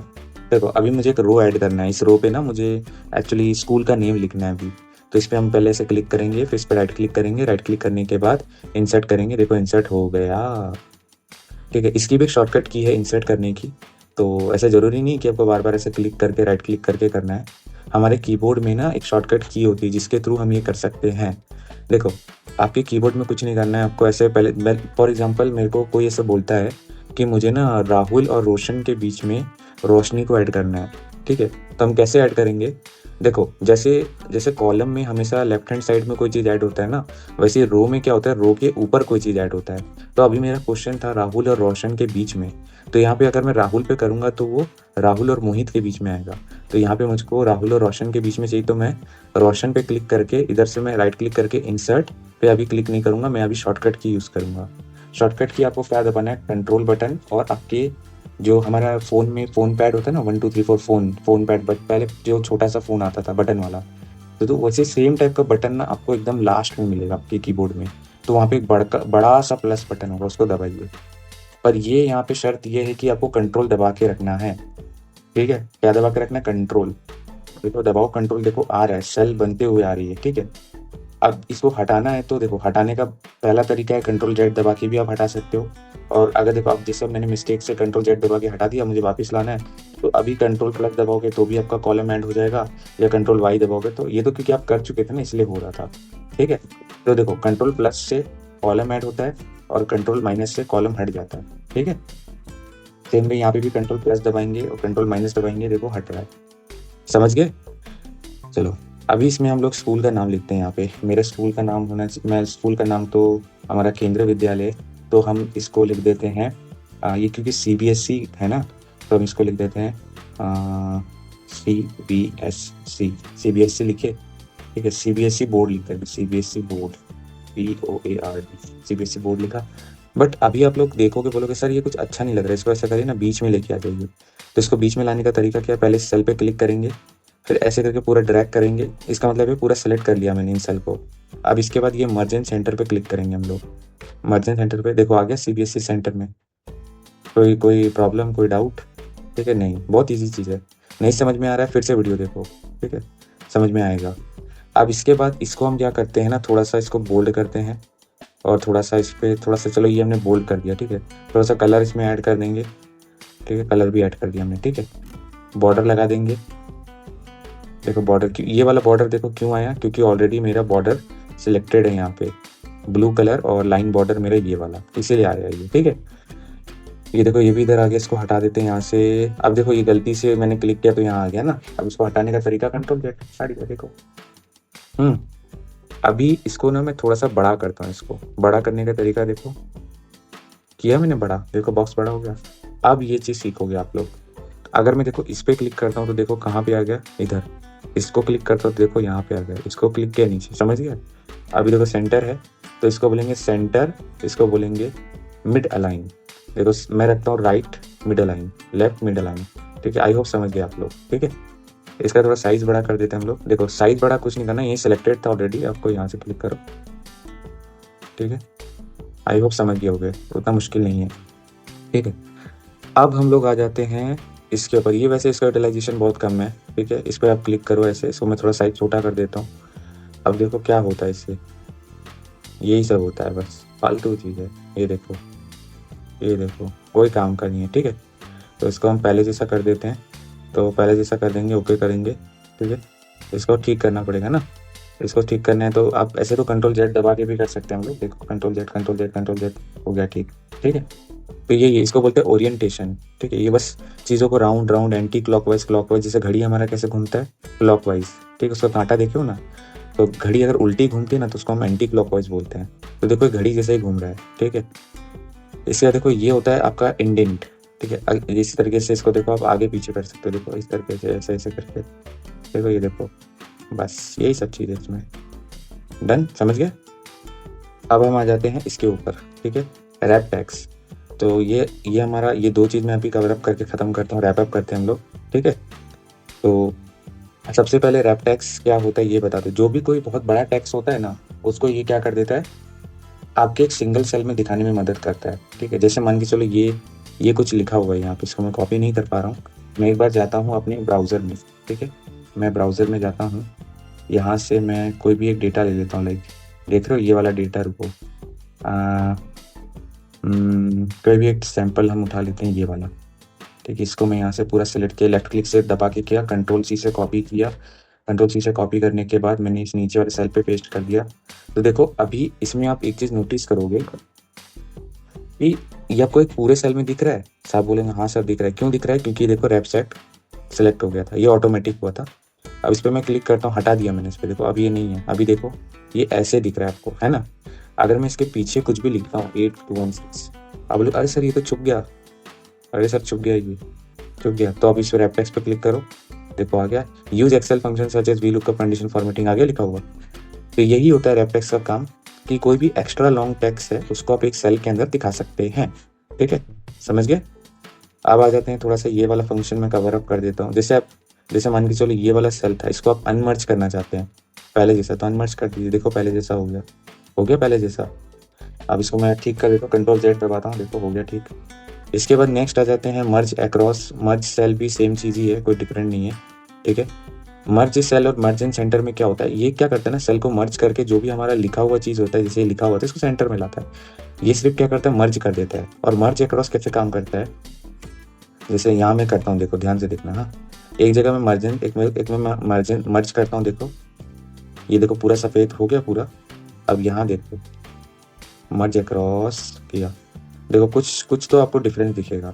Speaker 1: देखो अभी मुझे एक रो ऐड करना है, इस रो पे ना मुझे एक्चुअली स्कूल का नेम लिखना है अभी। तो इस पर हम पहले से क्लिक करेंगे, फिर इस पर राइट क्लिक करेंगे, राइट क्लिक करने के बाद इंसर्ट करेंगे। देखो इंसर्ट हो गया। ठीक है, इसकी भी एक शॉर्टकट की है इंसर्ट करने की, तो ऐसा ज़रूरी नहीं कि आपको बार बार ऐसे क्लिक करके राइट क्लिक करके करना है। हमारे कीबोर्ड में ना एक शॉर्टकट की होती है जिसके थ्रू हम ये कर सकते हैं। देखो आपके कीबोर्ड में कुछ नहीं करना है आपको, ऐसे पहले फॉर एग्जांपल मेरे को कोई ऐसे बोलता है कि मुझे ना राहुल और रोशन के बीच में रोशनी को ऐड करना है, ठीक है। तो हम कैसे ऐड करेंगे, देखो जैसे जैसे कॉलम में हमेशा लेफ्ट हैंड साइड में कोई चीज़ ऐड होता है ना, वैसे रो में क्या होता है, रो के ऊपर कोई चीज़ ऐड होता है। तो अभी मेरा क्वेश्चन था राहुल और रोशन के बीच में, तो यहाँ पे अगर मैं राहुल पे करूँगा तो वो राहुल और मोहित के बीच में आएगा। तो यहाँ पे मुझको राहुल और रोशन के बीच में चाहिए, तो मैं रोशन पे क्लिक करके इधर से मैं राइट क्लिक करके इंसर्ट पे अभी क्लिक नहीं करूँगा, मैं अभी शॉर्टकट की यूज़ करूँगा। शॉर्टकट की आपको क्या दबाना है, कंट्रोल बटन, और आपके जो हमारा फ़ोन में फ़ोन पैड होता है ना, 1 2 3 4 फ़ोन पैड, बट पहले जो छोटा सा फ़ोन आता था बटन वाला, तो वैसे सेम टाइप का बटन ना आपको एकदम लास्ट में मिलेगा आपके कीबोर्ड में। तो वहाँ पे एक बड़ा सा प्लस बटन होगा, उसको दबाइए। पर ये यहाँ पे शर्त ये है कि आपको कंट्रोल दबा के रखना है, ठीक है। क्या दबा के रखना है, कंट्रोल। देखो दबाओ कंट्रोल, देखो आ रहा है, सेल बनते हुए आ रही है, ठीक है। अब इसको हटाना है तो देखो हटाने का पहला तरीका है कंट्रोल जेड दबा के भी आप हटा सकते हो। और अगर देखो आप जैसे मैंने मिस्टेक से कंट्रोल जेड दबा के हटा दिया, मुझे वापस लाना है, तो अभी कंट्रोल प्लस दबाओगे तो भी आपका कॉलम ऐड हो जाएगा, या कंट्रोल वाई दबाओगे तो, ये तो क्योंकि आप कर चुके थे ना इसलिए हो रहा था, ठीक है। तो देखो कंट्रोल प्लस से कॉलम ऐड होता है और कंट्रोल माइनस से कॉलम हट जाता है, ठीक है। सेम वे यहाँ पे भी कंट्रोल प्लस दबाएंगे और कंट्रोल माइनस दबाएंगे, देखो हट रहा है, समझ गए। चलो अभी इसमें हम लोग स्कूल का नाम लिखते हैं। यहाँ पे मेरे स्कूल का नाम होना चाहिए, मैं स्कूल का नाम तो हमारा केंद्रीय विद्यालय, तो हम इसको लिख देते हैं ये क्योंकि CBSE है ना, तो हम इसको लिख देते हैं CBSE लिखे, ठीक है। CBSE बोर्ड लिखते हैं, CBSE board, BOARD, CBSE board लिखा। बट अभी आप लोग देखोगे, बोलोगे सर ये कुछ अच्छा नहीं लग रहा है, इसको ऐसा करिए ना बीच में लेके आ जाइए। तो इसको बीच में लाने का तरीका क्या है, पहले सेल पे क्लिक करेंगे, फिर ऐसे करके पूरा ड्रैग करेंगे, इसका मतलब है पूरा सेलेक्ट कर लिया मैंने इन सेल को। अब इसके बाद ये मर्ज एंड सेंटर पे क्लिक करेंगे हम लोग, मर्ज एंड सेंटर पे देखो आ गया CBSE सेंटर में। कोई प्रॉब्लम, कोई डाउट, ठीक है, नहीं, बहुत ईजी चीज़ है। नहीं समझ में आ रहा है फिर से वीडियो देखो, ठीक है, समझ में आएगा। अब इसके बाद इसको हम क्या करते हैं ना, थोड़ा सा इसको बोल्ड करते हैं, और थोड़ा सा इस पर थोड़ा सा, चलो ये हमने बोल्ड कर दिया, ठीक है। थोड़ा सा कलर इसमें ऐड कर देंगे, ठीक है, कलर भी ऐड कर दिया हमने, ठीक है। बॉर्डर लगा देंगे, देखो बॉर्डर की ये वाला बॉर्डर देखो क्यों आया, क्योंकि ऑलरेडी मेरा बॉर्डर सिलेक्टेड है यहाँ पे, ब्लू कलर और लाइन बॉर्डर मेरा ये वाला, इसीलिए आ रहा है ये, ठीक है। ये देखो ये भी इधर आ गया, इसको हटा देते हैं यहाँ से। अब देखो ये गलती से मैंने क्लिक किया तो यहाँ आ गया ना, अब इसको हटाने का तरीका कंट्रोल जेड हट गया, देखो। अभी इसको ना मैं थोड़ा सा बड़ा करता हूँ, इसको बड़ा करने का तरीका देखो, किया मैंने बड़ा, देखो बॉक्स बड़ा हो गया। अब ये चीज़ सीखोगे आप लोग। अगर मैं देखो इस पर क्लिक करता हूँ तो देखो कहाँ पे आ गया, इधर। इसको क्लिक करता हूँ तो देखो यहाँ पे आ गया, इसको क्लिक किया नीचे, समझ गया। अभी देखो सेंटर है तो इसको बोलेंगे सेंटर, इसको बोलेंगे मिड अलाइन। देखो मैं रखता हूँ right mid align, left mid align, ठीक है। आई होप समझ गए आप लोग, ठीक है। इसका थोड़ा साइज बड़ा कर देते हैं हम लोग, देखो साइज बड़ा कुछ नहीं करना, ये सिलेक्टेड था ऑलरेडी, आपको यहाँ से क्लिक करो, ठीक है। आई होप समझ गए होगे, उतना मुश्किल नहीं है, ठीक है। अब हम लोग आ जाते हैं इसके ऊपर, ये वैसे इसका यूटिलाइजेशन बहुत कम है, ठीक है। इस पर आप क्लिक करो ऐसे, इसको मैं थोड़ा साइज छोटा कर देता हूँ। अब देखो क्या होता है इससे, यही सब होता है, बस फालतू चीज़ है। ये देखो कोई काम का नहीं है, ठीक है। तो इसको हम पहले जैसा कर देते हैं, तो पहले जैसा कर देंगे, ओके करेंगे, ठीक है। इसको ठीक करना पड़ेगा ना, इसको ठीक करना है तो आप ऐसे तो कंट्रोल जेड दबा के भी कर सकते हैं हम लोग, देखो कंट्रोल जेड हो गया, ठीक है। तो ये इसको बोलते हैं ओरिएंटेशन, ठीक है। ये बस चीज़ों को राउंड राउंड, एंटी क्लॉकवाइज, जैसे घड़ी हमारा कैसे घूमता है क्लॉकवाइज, ठीक है। उसका कांटा देखो ना, तो घड़ी अगर उल्टी घूमती है ना तो उसको हम एंटी क्लॉकवाइज बोलते हैं। तो देखो घड़ी जैसे ही घूम रहा है, ठीक है। इसके बाद देखो ये होता है आपका इंडेंट, ठीक है। इसी तरीके से इसको देखो आप आगे पीछे कर सकते हो, देखो इस तरीके से ऐसे ऐसे करके, देखो ये देखो, बस यही सब चीज़ है इसमें, डन, समझ गए। अब हम आ जाते हैं इसके ऊपर, ठीक है, रैप टैग्स। तो ये हमारा ये दो चीज़ मैं अभी कवर अप करके ख़त्म करता हूँ, रैप अप करते हैं हम लोग, ठीक है। तो सबसे पहले रैप टैग्स क्या होता है ये बता दो। जो भी कोई बहुत बड़ा टैक्स होता है ना, उसको ये क्या कर देता है, आपके एक सिंगल सेल में दिखाने में मदद करता है, ठीक है। जैसे मान के चलो ये कुछ लिखा हुआ है यहाँ पे, इसको मैं कॉपी नहीं कर पा रहा हूँ। मैं एक बार जाता हूँ अपने ब्राउज़र में, ठीक है। मैं ब्राउज़र में जाता हूँ, यहाँ से मैं कोई भी एक डेटा ले लेता हूँ, लाइक देख रहे हो ये वाला डेटा, रुको कोई भी एक सैंपल हम उठा लेते हैं, ये वाला, ठीक है। इसको मैं यहाँ से पूरा सेलेक्ट किया, लेफ्ट क्लिक से दबा के किया, कंट्रोल सी से कॉपी किया, कंट्रोल सी से कॉपी करने के बाद मैंने इस नीचे वाले सेल पे पेस्ट कर दिया। तो देखो अभी इसमें आप एक चीज़ नोटिस करोगे कि ये आपको एक पूरे सेल में दिख रहा है। साहब बोलेंगे हाँ सर दिख रहा है, क्यों दिख रहा है, क्योंकि देखो रैप सेट सेलेक्ट हो गया था, ये ऑटोमेटिक हुआ था। अब इस पर मैं क्लिक करता हूँ, हटा दिया मैंने इस पर, देखो अब ये नहीं है। अभी देखो ये ऐसे दिख रहा है आपको, है ना। अगर मैं इसके पीछे कुछ भी लिखता हूँ 8216, अब बोलो अरे सर ये तो छुप गया, अरे सर छुप गया, ये छुप गया। तो अब इस पर रेपटेक्स पे क्लिक करो, देखो आ गया। Use Excel function such as V lookup condition formatting आ गया लिखा हुआ। तो यही होता है रेपटेक्स का काम, कि कोई भी एक्स्ट्रा लॉन्ग टेक्स्ट है उसको आप एक सेल के अंदर दिखा सकते हैं। ठीक है, समझ गए। अब आ जाते हैं थोड़ा सा ये वाला फंक्शन में कवर अप कर देता हूँ। जैसे मान के चलो ये वाला सेल था, इसको आप अनमर्ज करना चाहते हैं पहले जैसा, तो अनमर्ज कर दीजिए, देखो पहले जैसा हो गया, हो गया पहले जैसा। अब इसको मैं ठीक कर देता हूँ, कंट्रोल जेड दबाता हूँ, देखो हो गया ठीक। इसके बाद नेक्स्ट आ जाते हैं मर्ज अक्रॉस। मर्ज सेल भी सेम चीज़ ही है, कोई डिफरेंट नहीं है। ठीक है, मर्ज सेल और मर्ज इन सेंटर में क्या होता है, ये क्या करता है ना, सेल को मर्ज करके जो भी हमारा लिखा हुआ चीज़ होता है, जैसे लिखा हुआ था इसको सेंटर में लाता है। ये सिर्फ क्या करता है, मर्ज कर देता है। और मर्ज अक्रॉस कैसे काम करता है, जैसे यहाँ मैं करता हूँ, देखो ध्यान से देखना। हाँ, एक जगह मैं मार्जिन एक में मार्जिन मर्ज करता हूँ, देखो ये देखो पूरा सफ़ेद हो गया पूरा। अब यहाँ देखो मर्ज अक्रॉस किया, देखो कुछ तो आपको डिफरेंस दिखेगा।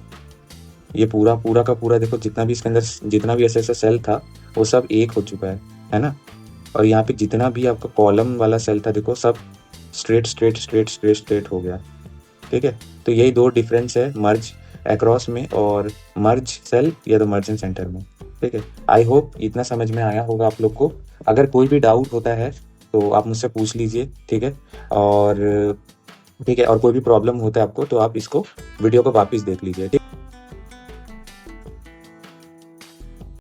Speaker 1: ये पूरा पूरा का पूरा देखो, जितना भी इसके अंदर जितना भी ऐसा सेल था वो सब एक हो चुका है ना। और यहाँ पे जितना भी आपका कॉलम वाला सेल था, देखो सब straight straight straight straight straight हो गया। ठीक है, तो यही दो डिफरेंस है मर्ज अक्रॉस में और मर्ज सेल या तो मर्ज इन सेंटर में। ठीक है, आई होप इतना समझ में आया होगा आप लोग को। अगर कोई भी डाउट होता है तो आप मुझसे पूछ लीजिए। ठीक है, और कोई भी प्रॉब्लम होता है आपको तो आप इसको वीडियो को वापस देख लीजिए। ठीक।